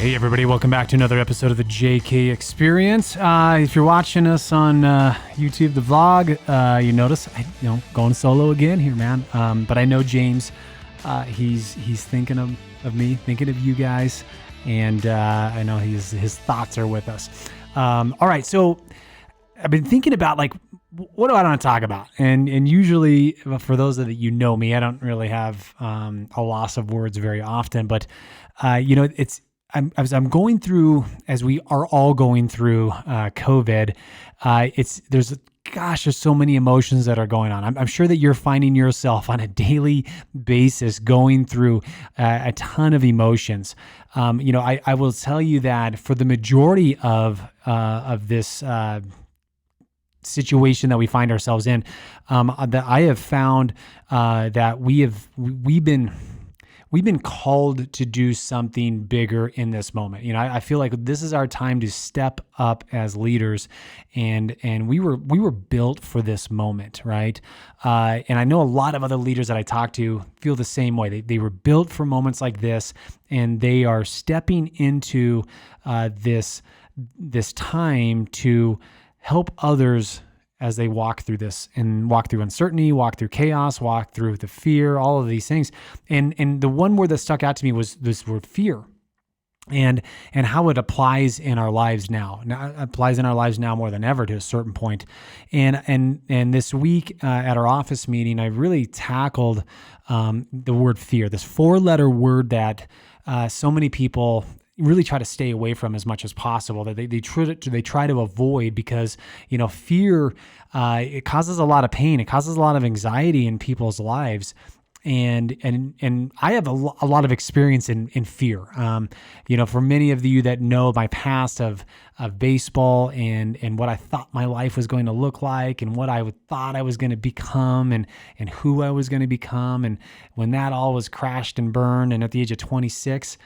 Hey everybody, welcome back to another episode of the JK Experience. If you're watching us on YouTube, the vlog, you notice going solo again here, man. But I know James, he's thinking of me, thinking of you guys, and I know his thoughts are with us. All right, so I've been thinking about what do I want to talk about, and usually for those of you know me, I don't really have a loss of words very often, but as I'm going through, as we are all going through COVID, there's so many emotions that are going on. I'm sure that you're finding yourself on a daily basis going through a ton of emotions. I will tell you that for the majority of this situation that we find ourselves in, that I have found that we've been called to do something bigger in this moment. I feel like this is our time to step up as leaders, and we were built for this moment, right? And I know a lot of other leaders that I talk to feel the same way. They were built for moments like this, and they are stepping into this time to help others as they walk through this and walk through uncertainty, walk through chaos, walk through the fear, all of these things. And the one word that stuck out to me was this word fear, and how it applies in our lives now. Now it applies in our lives now more than ever to a certain point. And this week at our office meeting, I really tackled the word fear, this 4-letter word that so many people really try to stay away from as much as possible, that they try to avoid, because fear, it causes a lot of pain, it causes a lot of anxiety in people's lives, and I have a lot of experience in fear. For many of you that know my past of baseball and what I thought my life was going to look like, and what I thought I was going to become, and who I was going to become, and when that all was crashed and burned, and at the age of 26.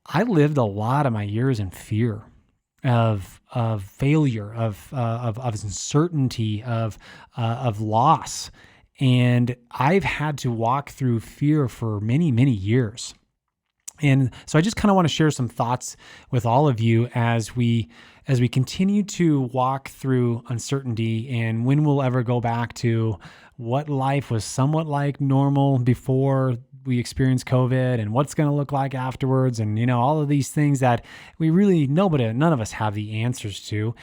I lived a lot of my years in fear of failure, of uncertainty, of loss, and I've had to walk through fear for many, many years. And so I just kind of want to share some thoughts with all of you as we continue to walk through uncertainty, and when we'll ever go back to what life was somewhat like normal before we experienced COVID, and what's going to look like afterwards, and all of these things that we really none of us have the answers to.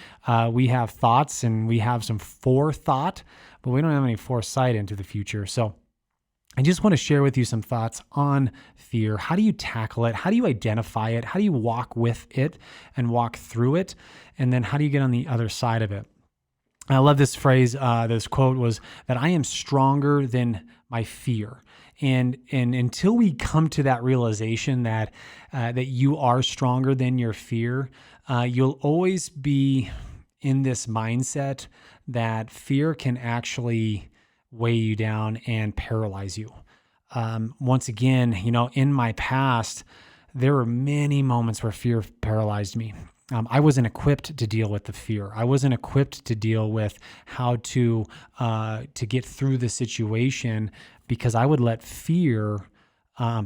We have thoughts, and we have some forethought, but we don't have any foresight into the future. So I just want to share with you some thoughts on fear. How do you tackle it? How do you identify it? How do you walk with it and walk through it? And then how do you get on the other side of it? I love this phrase. This quote was that I am stronger than my fear. And until we come to that realization that you are stronger than your fear, you'll always be in this mindset that fear can actually weigh you down and paralyze you. Once again, in my past, there were many moments where fear paralyzed me. I wasn't equipped to deal with the fear. I wasn't equipped to deal with how to get through the situation, because I would let fear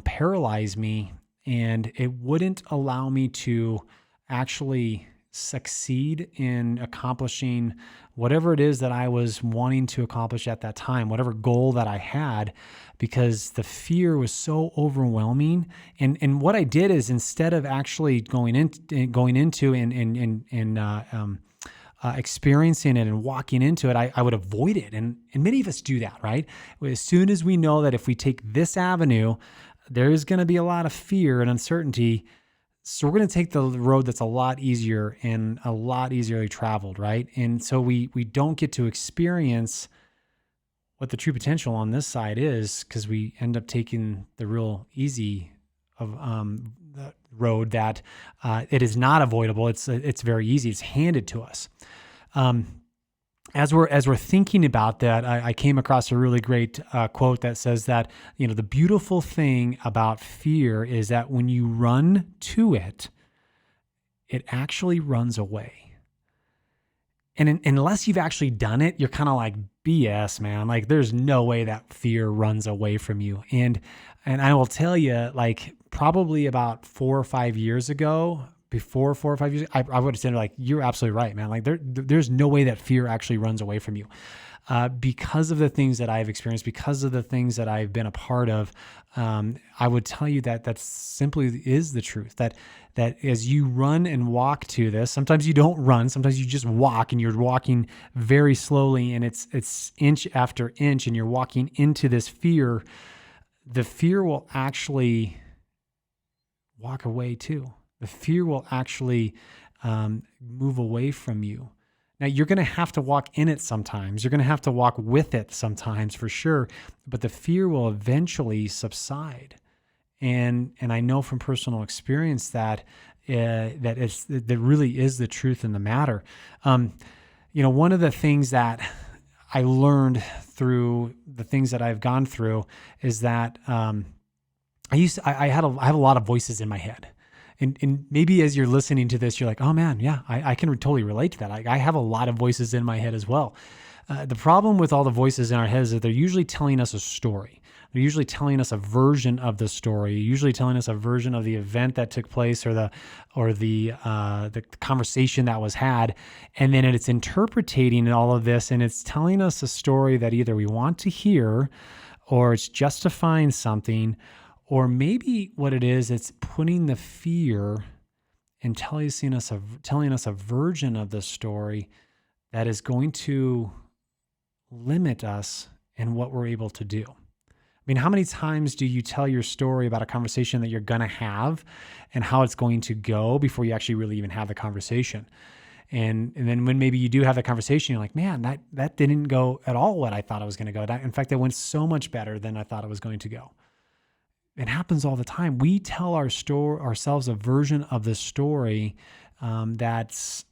paralyze me, and it wouldn't allow me to actually succeed in accomplishing whatever it is that I was wanting to accomplish at that time, whatever goal that I had, because the fear was so overwhelming. And what I did is, instead of actually going into experiencing it and walking into it, I would avoid it. And many of us do that, right? As soon as we know that if we take this avenue, there's going to be a lot of fear and uncertainty, so we're going to take the road that's a lot easier and a lot easily traveled, right? And so we don't get to experience what the true potential on this side is, because we end up taking the real easy of the road that it is not avoidable. It's very easy. It's handed to us. As we're thinking about that, I came across a really great quote that says that, the beautiful thing about fear is that when you run to it, it actually runs away. And unless you've actually done it, you're kind of like, BS, man. Like there's no way that fear runs away from you. And I will tell you, like probably about 4 or 5 years ago, before 4 or 5 years, I would have said like, you're absolutely right, man. Like there's no way that fear actually runs away from you. Because of the things that I've experienced, because of the things that I've been a part of, I would tell you that that simply is the truth. That as you run and walk to this, sometimes you don't run, sometimes you just walk, and you're walking very slowly, and it's inch after inch, and you're walking into this fear. The fear will actually walk away too. The fear will actually move away from you. Now, you're going to have to walk in it sometimes. You're going to have to walk with it sometimes for sure, but the fear will eventually subside. And I know from personal experience that that really is the truth in the matter. One of the things that I learned through the things that I've gone through is that I have a lot of voices in my head. And maybe as you're listening to this, you're like, oh man, yeah, I can totally relate to that. I have a lot of voices in my head as well. The problem with all the voices in our heads is that they're usually telling us a story. They're usually telling us a version of the story, usually telling us a version of the event that took place or the conversation that was had. And then it's interpreting all of this, and it's telling us a story that either we want to hear, or it's justifying something, or maybe what it is, it's putting the fear and telling us a version of the story that is going to limit us in what we're able to do. I mean, how many times do you tell your story about a conversation that you're going to have and how it's going to go before you actually really even have the conversation? And then when maybe you do have the conversation, you're like, man, that didn't go at all what I thought it was going to go. In fact, it went so much better than I thought it was going to go. It happens all the time. We tell ourselves a version of the story that's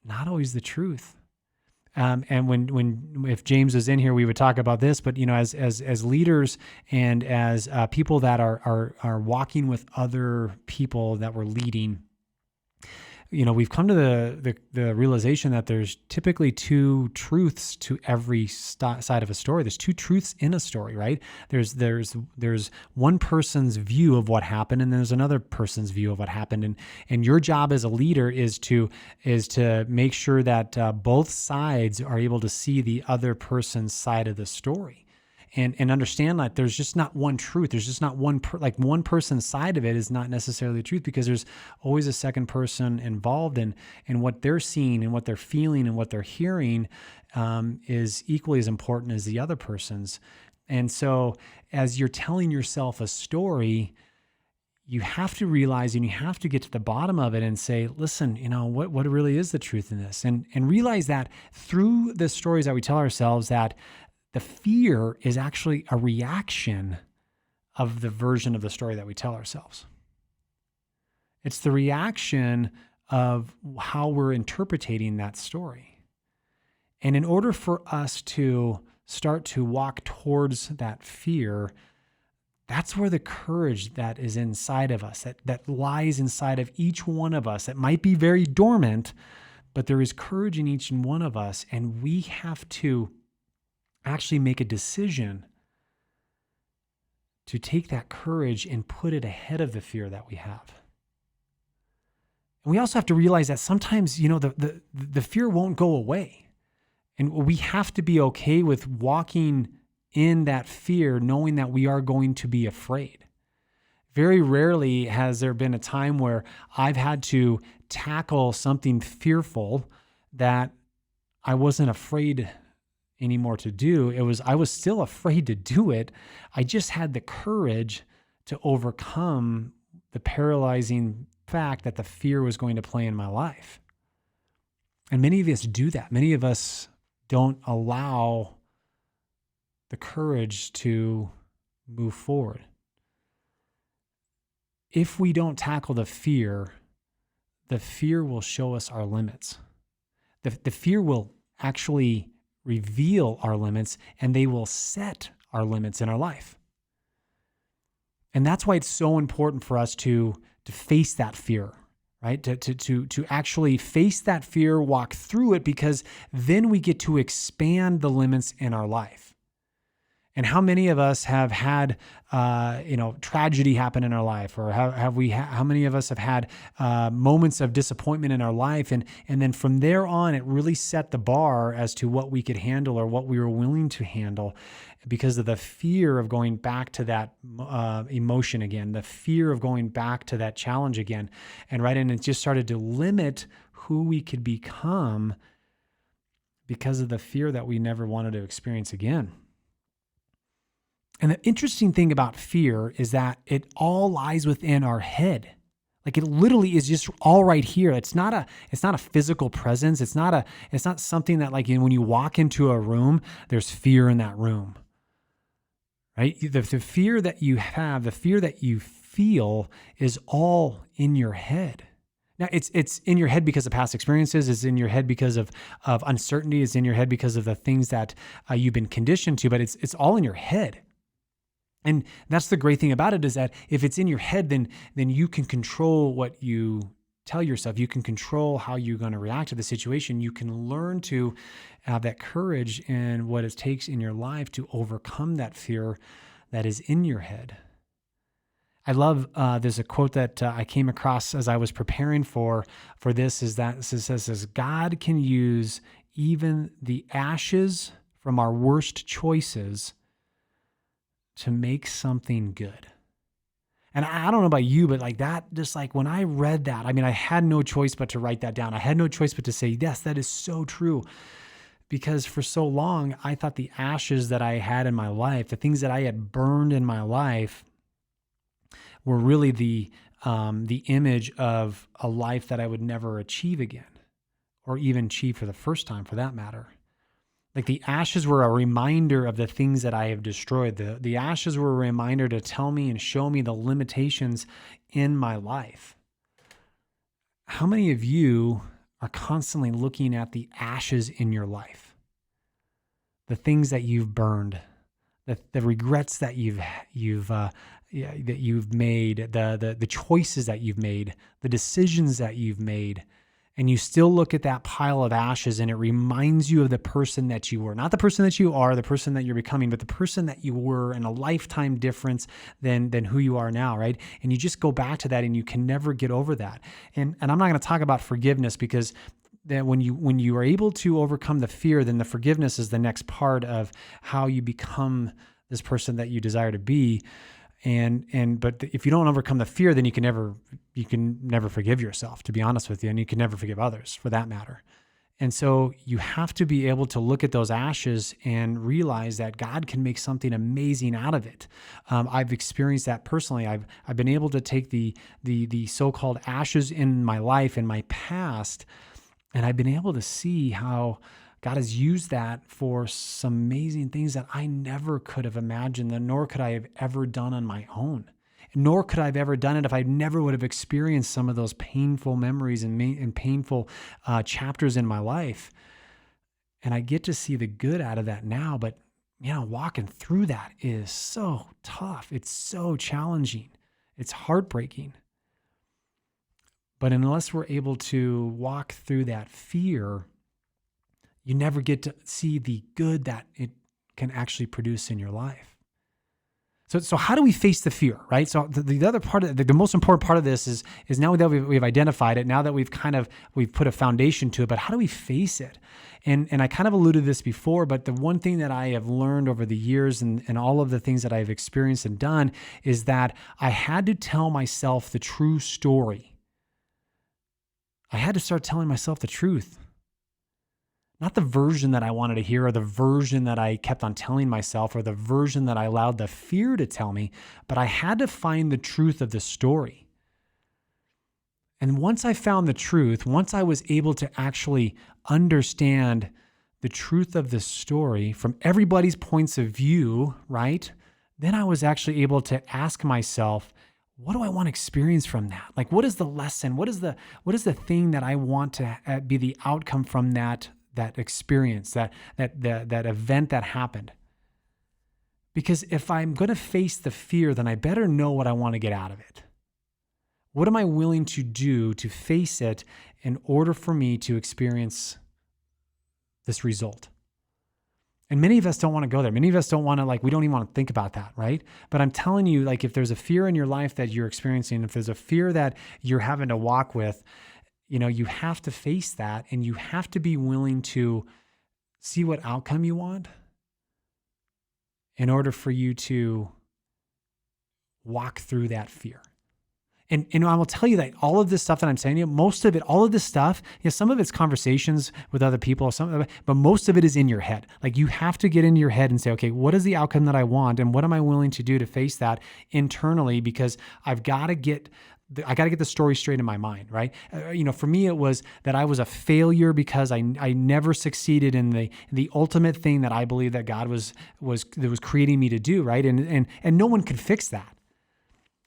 not always the truth. And if James was in here, we would talk about this. But as leaders and as people that are walking with other people that we're leading, we've come to the realization that there's typically two truths to every side of a story. There's two truths in a story, right? There's one person's view of what happened, and there's another person's view of what happened. And your job as a leader is to make sure that both sides are able to see the other person's side of the story. And understand that there's just not one truth. There's just not one person's side of it is not necessarily the truth, because there's always a second person involved in what they're seeing and what they're feeling and what they're hearing is equally as important as the other person's. And so as you're telling yourself a story, you have to realize and you have to get to the bottom of it and say, listen, what really is the truth in this? And realize that through the stories that we tell ourselves, that the fear is actually a reaction of the version of the story that we tell ourselves. It's the reaction of how we're interpreting that story. And in order for us to start to walk towards that fear, that's where the courage that is inside of us, that lies inside of each one of us, that might be very dormant, but there is courage in each and one of us, and we have to actually make a decision to take that courage and put it ahead of the fear that we have. And we also have to realize that sometimes, the fear won't go away. And we have to be okay with walking in that fear, knowing that we are going to be afraid. Very rarely has there been a time where I've had to tackle something fearful that I wasn't afraid anymore to do. I was still afraid to do it. I just had the courage to overcome the paralyzing fact that the fear was going to play in my life. And many of us do that. Many of us don't allow the courage to move forward. If we don't tackle the fear will show us our limits. The fear will actually reveal our limits, and they will set our limits in our life. And that's why it's so important for us to face that fear, right? To actually face that fear, walk through it, because then we get to expand the limits in our life. And how many of us have had, tragedy happen in our life, or how many of us have had moments of disappointment in our life, and then from there on, it really set the bar as to what we could handle or what we were willing to handle, because of the fear of going back to that emotion again, the fear of going back to that challenge again, and it just started to limit who we could become because of the fear that we never wanted to experience again. And the interesting thing about fear is that it all lies within our head. Like, it literally is just all right here. It's not a physical presence. It's not something that, like, when you walk into a room, there's fear in that room, right? The fear that you have, the fear that you feel, is all in your head. Now, it's in your head because of past experiences. It's in your head because of uncertainty. It's in your head because of the things that you've been conditioned to, but it's all in your head. And that's the great thing about it, is that if it's in your head, then you can control what you tell yourself. You can control how you're going to react to the situation. You can learn to have that courage and what it takes in your life to overcome that fear that is in your head. I love, there's a quote that I came across as I was preparing for this, is that it says, God can use even the ashes from our worst choices to make something good. And I don't know about you, but like that, just like when I read that, I mean, I had no choice but to write that down. I had no choice but to say, yes, that is so true. Because for so long, I thought the ashes that I had in my life, the things that I had burned in my life, were really the image of a life that I would never achieve again, or even achieve for the first time, for that matter. Like, the ashes were a reminder of the things that I have destroyed. The ashes were a reminder to tell me and show me the limitations in my life. How many of you are constantly looking at the ashes in your life? The things that you've burned, the regrets that you've made, the choices that you've made, the decisions that you've made. And you still look at that pile of ashes, and it reminds you of the person that you were. Not the person that you are, the person that you're becoming, but the person that you were, and a lifetime difference than who you are now, right? And you just go back to that, and you can never get over that. And I'm not going to talk about forgiveness, because that when you are able to overcome the fear, then the forgiveness is the next part of how you become this person that you desire to be. But if you don't overcome the fear, then you can never forgive yourself, to be honest with you, and you can never forgive others, for that matter. And so you have to be able to look at those ashes and realize that God can make something amazing out of it. I've experienced that personally. I've been able to take the so-called ashes in my life, in my past, and I've been able to see how God has used that for some amazing things that I never could have imagined, nor could I have ever done on my own. Nor could I have ever done it if I never would have experienced some of those painful memories and painful chapters in my life. And I get to see the good out of that now, but walking through that is so tough. It's so challenging. It's heartbreaking. But unless we're able to walk through that fear, you never get to see the good that it can actually produce in your life. So how do we face the fear, right? So the other part of the most important part of this is now that we've identified it, now that we've put a foundation to it, but how do we face it? And I kind of alluded to this before, but the one thing that I have learned over the years and all of the things that I've experienced and done is that I had to tell myself the true story. I had to start telling myself the truth. Not the version that I wanted to hear, or the version that I kept on telling myself, or the version that I allowed the fear to tell me, but I had to find the truth of the story. And once I found the truth, once I was able to actually understand the truth of the story from everybody's points of view, right? Then I was actually able to ask myself, what do I want to experience from that? Like, what is the lesson? What is the thing that I want to be the outcome from that experience, that event that happened? Because if I'm going to face the fear, then I better know what I want to get out of it. What am I willing to do to face it in order for me to experience this result? And many of us don't want to go there. Many of us don't want to, we don't even want to think about that, right? But I'm telling you, if there's a fear in your life that you're experiencing, if there's a fear that you're having to walk with, you have to face that, and you have to be willing to see what outcome you want in order for you to walk through that fear. And I will tell you that all of this stuff that I'm saying to you, most of it, all of this stuff, some of it's conversations with other people, but most of it is in your head. You have to get into your head and say, okay, what is the outcome that I want? And what am I willing to do to face that internally? Because I got to get the story straight in my mind, right? For me, it was that I was a failure because I never succeeded in the ultimate thing that I believe that God was creating me to do, right? And no one could fix that.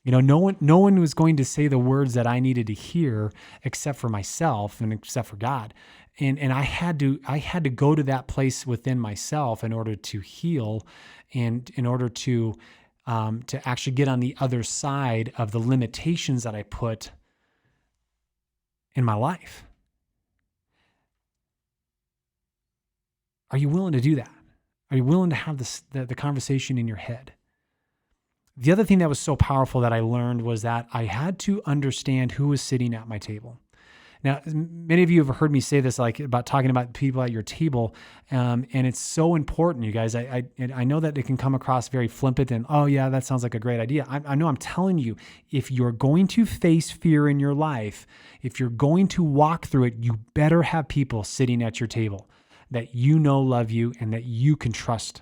No one was going to say the words that I needed to hear except for myself and except for God. And I had to go to that place within myself in order to heal and in order to actually get on the other side of the limitations that I put in my life. Are you willing to do that? Are you willing to have the conversation in your head? The other thing that was so powerful that I learned was that I had to understand who was sitting at my table. Now, many of you have heard me say this, about talking about people at your table, and it's so important, you guys. I know that it can come across very flippant and, oh yeah, that sounds like a great idea. I know, I'm telling you, if you're going to face fear in your life, if you're going to walk through it, you better have people sitting at your table that love you and that you can trust.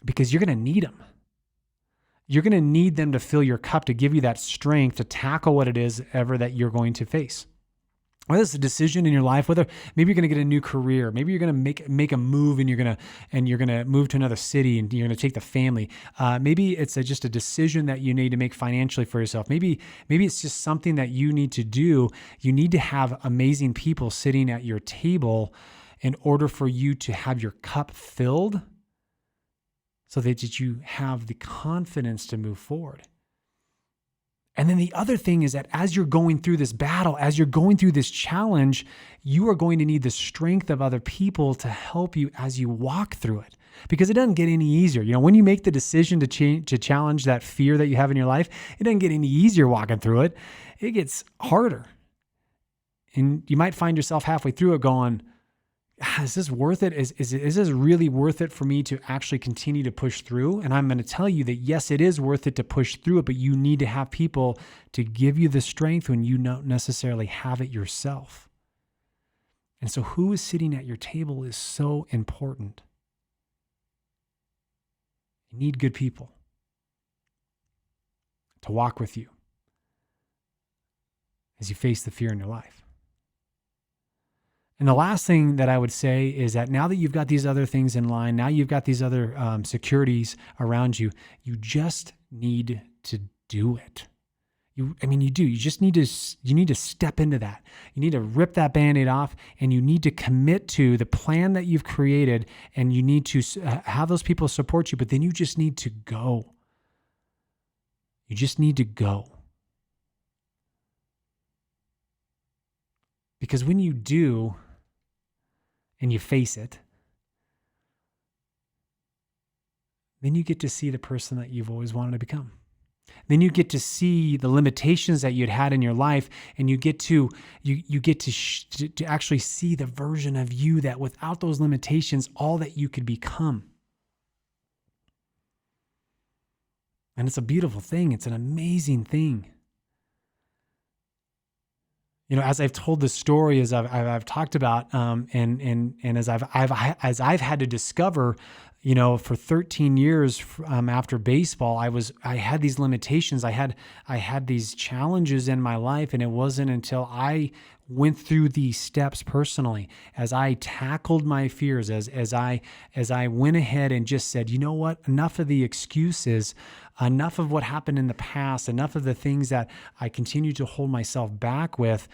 Because you're going to need them. You're going to need them to fill your cup, to give you that strength to tackle what it is ever that you're going to face. Whether it's a decision in your life, whether maybe you're going to get a new career, maybe you're going to make a move and you're going to move to another city and you're going to take the family. Maybe it's just a decision that you need to make financially for yourself. Maybe it's just something that you need to do. You need to have amazing people sitting at your table in order for you to have your cup filled, so that you have the confidence to move forward. And then the other thing is that as you're going through this battle, as you're going through this challenge, you are going to need the strength of other people to help you as you walk through it. Because it doesn't get any easier. When you make the decision to challenge that fear that you have in your life, it doesn't get any easier walking through it. It gets harder. And you might find yourself halfway through it going, is this worth it? Is this really worth it for me to actually continue to push through? And I'm going to tell you that yes, it is worth it to push through it, but you need to have people to give you the strength when you don't necessarily have it yourself. And so who is sitting at your table is so important. You need good people to walk with you as you face the fear in your life. And the last thing that I would say is that now that you've got these other things in line, now you've got these other securities around you, you just need to do it. You do. You just need to step into that. You need to rip that Band-Aid off, and you need to commit to the plan that you've created, and you need to have those people support you, but then you just need to go. You just need to go. Because when you do, and you face it, then you get to see the person that you've always wanted to become. Then you get to see the limitations that you'd had in your life, and you get to actually see the version of you that without those limitations, all that you could become. And it's a beautiful thing. It's an amazing thing. As I've told the story, as I've talked about, and as I've had to discover, for 13 years after baseball, I had these limitations. I had these challenges in my life, and it wasn't until I went through these steps personally, as I tackled my fears, as I went ahead and just said, you know what, enough of the excuses, enough of what happened in the past, enough of the things that I continue to hold myself back with.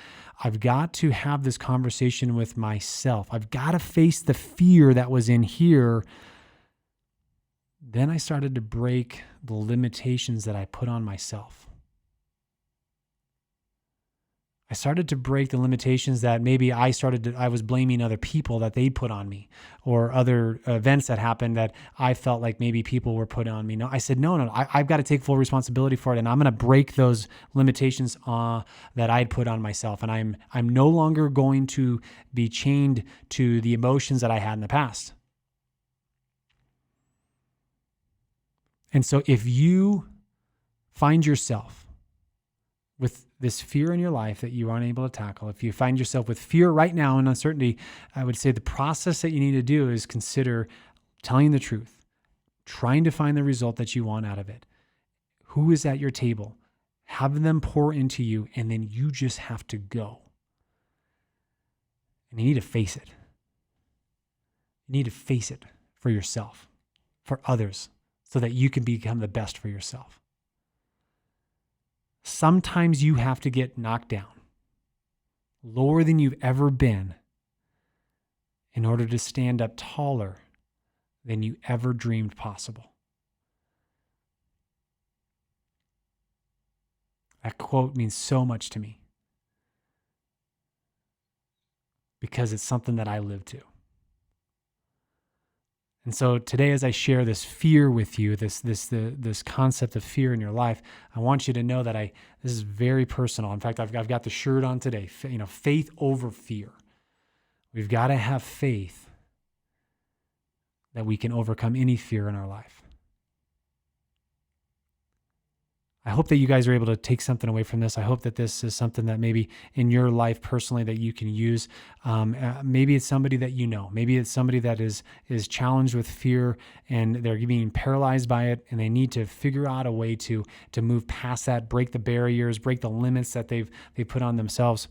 I've got to have this conversation with myself. I've got to face the fear that was in here. Then I started to break the limitations that I put on myself. I started to break the limitations that maybe I was blaming other people that they put on me, or other events that happened that I felt like maybe people were putting on me. No, I said, no, I've got to take full responsibility for it. And I'm going to break those limitations that I'd put on myself. And I'm no longer going to be chained to the emotions that I had in the past. And so if you find yourself with this fear in your life that you aren't able to tackle, if you find yourself with fear right now and uncertainty, I would say the process that you need to do is consider telling the truth, trying to find the result that you want out of it. Who is at your table? Have them pour into you, and then you just have to go. And you need to face it. You need to face it for yourself, for others, so that you can become the best for yourself. Sometimes you have to get knocked down, lower than you've ever been, in order to stand up taller than you ever dreamed possible. That quote means so much to me because it's something that I live to. And so today, as I share this fear with you, this concept of fear in your life, I want you to know that this is very personal. In fact, I've got the shirt on today. Faith over fear. We've got to have faith that we can overcome any fear in our life. I hope that you guys are able to take something away from this. I hope that this is something that maybe in your life personally that you can use. Maybe it's somebody that you know. Maybe it's somebody that is challenged with fear and they're being paralyzed by it, and they need to figure out a way to move past that, break the barriers, break the limits that they've put on themselves.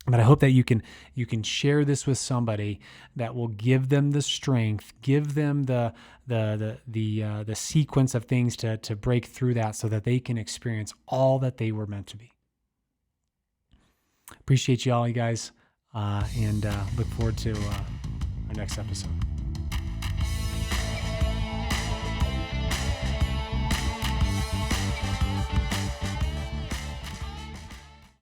But I hope that you can share this with somebody that will give them the strength, give them the sequence of things to break through that, so that they can experience all that they were meant to be. Appreciate you all, you guys, and look forward to our next episode.